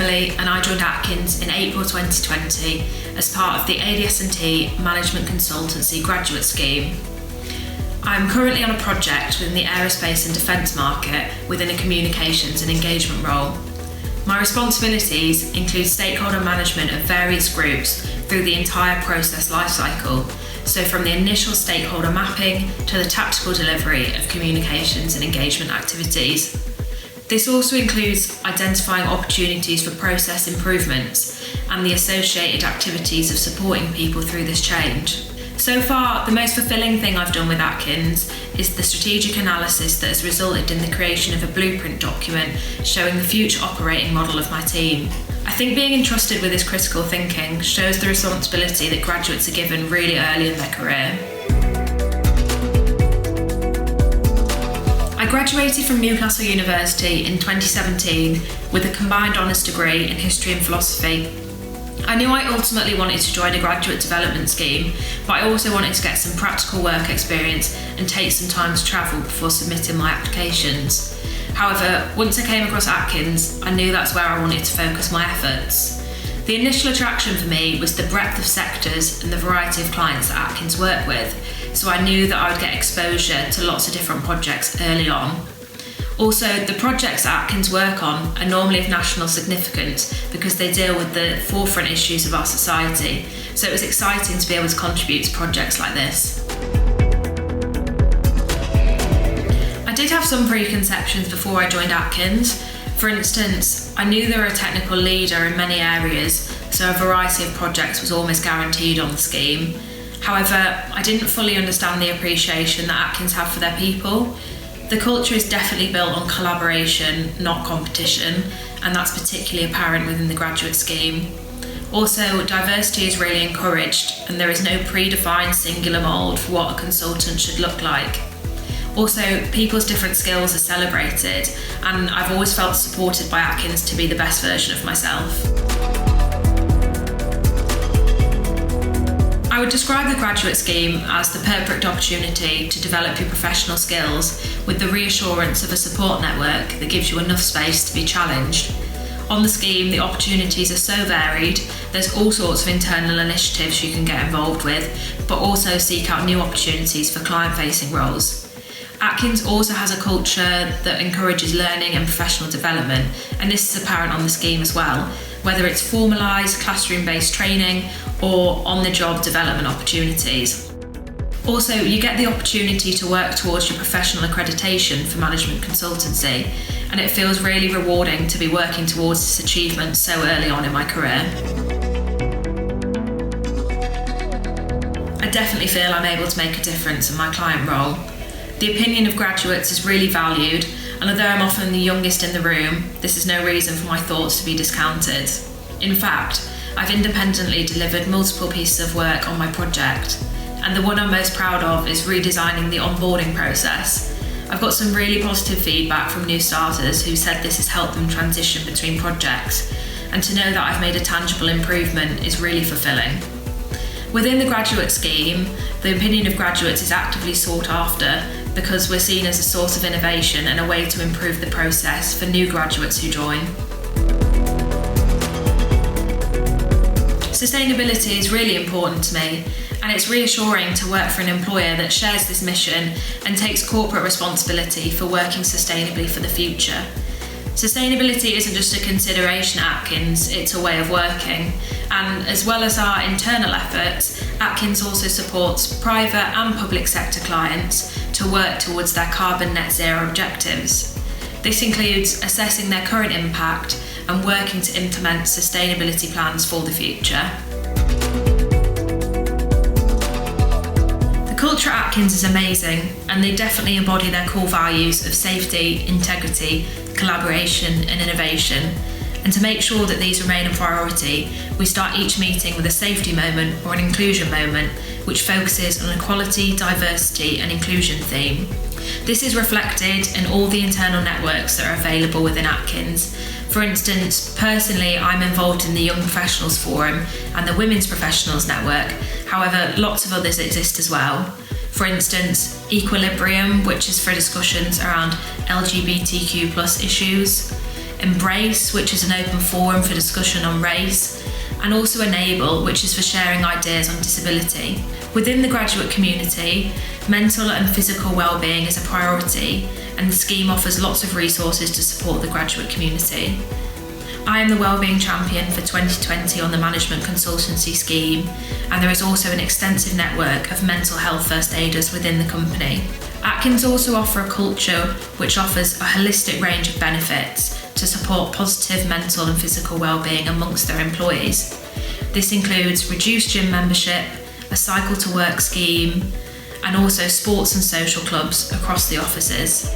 Kelly and I joined Atkins in April 2020 as part of the ADS&T Management Consultancy Graduate Scheme. I'm currently on a project within the aerospace and defence market within a communications and engagement role. My responsibilities include stakeholder management of various groups through the entire process lifecycle, so from the initial stakeholder mapping to the tactical delivery of communications and engagement activities. This also includes identifying opportunities for process improvements and the associated activities of supporting people through this change. So far, the most fulfilling thing I've done with Atkins is the strategic analysis that has resulted in the creation of a blueprint document showing the future operating model of my team. I think being entrusted with this critical thinking shows the responsibility that graduates are given really early in their career. I graduated from Newcastle University in 2017 with a combined honours degree in history and philosophy. I knew I ultimately wanted to join a graduate development scheme, but I also wanted to get some practical work experience and take some time to travel before submitting my applications. However, once I came across Atkins, I knew that's where I wanted to focus my efforts. The initial attraction for me was the breadth of sectors and the variety of clients that Atkins work with, so I knew that I would get exposure to lots of different projects early on. Also, the projects that Atkins work on are normally of national significance because they deal with the forefront issues of our society, so it was exciting to be able to contribute to projects like this. I did have some preconceptions before I joined Atkins. For instance, I knew they were a technical leader in many areas, so a variety of projects was almost guaranteed on the scheme. However, I didn't fully understand the appreciation that Atkins have for their people. The culture is definitely built on collaboration, not competition, and that's particularly apparent within the graduate scheme. Also, diversity is really encouraged, and there is no predefined singular mould for what a consultant should look like. Also, people's different skills are celebrated, and I've always felt supported by Atkins to be the best version of myself. I would describe the graduate scheme as the perfect opportunity to develop your professional skills with the reassurance of a support network that gives you enough space to be challenged. On the scheme, the opportunities are so varied, there's all sorts of internal initiatives you can get involved with, but also seek out new opportunities for client-facing roles. Atkins also has a culture that encourages learning and professional development, and this is apparent on the scheme as well, whether it's formalised classroom-based training or on-the-job development opportunities. Also, you get the opportunity to work towards your professional accreditation for management consultancy, and it feels really rewarding to be working towards this achievement so early on in my career. I definitely feel I'm able to make a difference in my client role. The opinion of graduates is really valued, and although I'm often the youngest in the room, this is no reason for my thoughts to be discounted. In fact, I've independently delivered multiple pieces of work on my project, and the one I'm most proud of is redesigning the onboarding process. I've got some really positive feedback from new starters who said this has helped them transition between projects, and to know that I've made a tangible improvement is really fulfilling. Within the graduate scheme, the opinion of graduates is actively sought after because we're seen as a source of innovation and a way to improve the process for new graduates who join. Sustainability is really important to me, and it's reassuring to work for an employer that shares this mission and takes corporate responsibility for working sustainably for the future. Sustainability isn't just a consideration at Atkins, it's a way of working. And as well as our internal efforts, Atkins also supports private and public sector clients to work towards their carbon net zero objectives. This includes assessing their current impact and working to implement sustainability plans for the future. The culture at Atkins is amazing, and they definitely embody their core values of safety, integrity, collaboration and innovation. And to make sure that these remain a priority, we start each meeting with a safety moment or an inclusion moment, which focuses on equality, diversity and inclusion theme. This is reflected in all the internal networks that are available within Atkins. For instance, personally, I'm involved in the Young Professionals Forum and the Women's Professionals Network. However, lots of others exist as well. For instance, Equilibrium, which is for discussions around LGBTQ+ issues. Embrace, which is an open forum for discussion on race, and also Enable, which is for sharing ideas on disability. Within the graduate community, mental and physical wellbeing is a priority, and the scheme offers lots of resources to support the graduate community. I am the Wellbeing Champion for 2020 on the Management Consultancy Scheme, and there is also an extensive network of mental health first aiders within the company. Atkins also offer a culture which offers a holistic range of benefits to support positive mental and physical wellbeing amongst their employees. This includes reduced gym membership, a cycle to work scheme, and also sports and social clubs across the offices.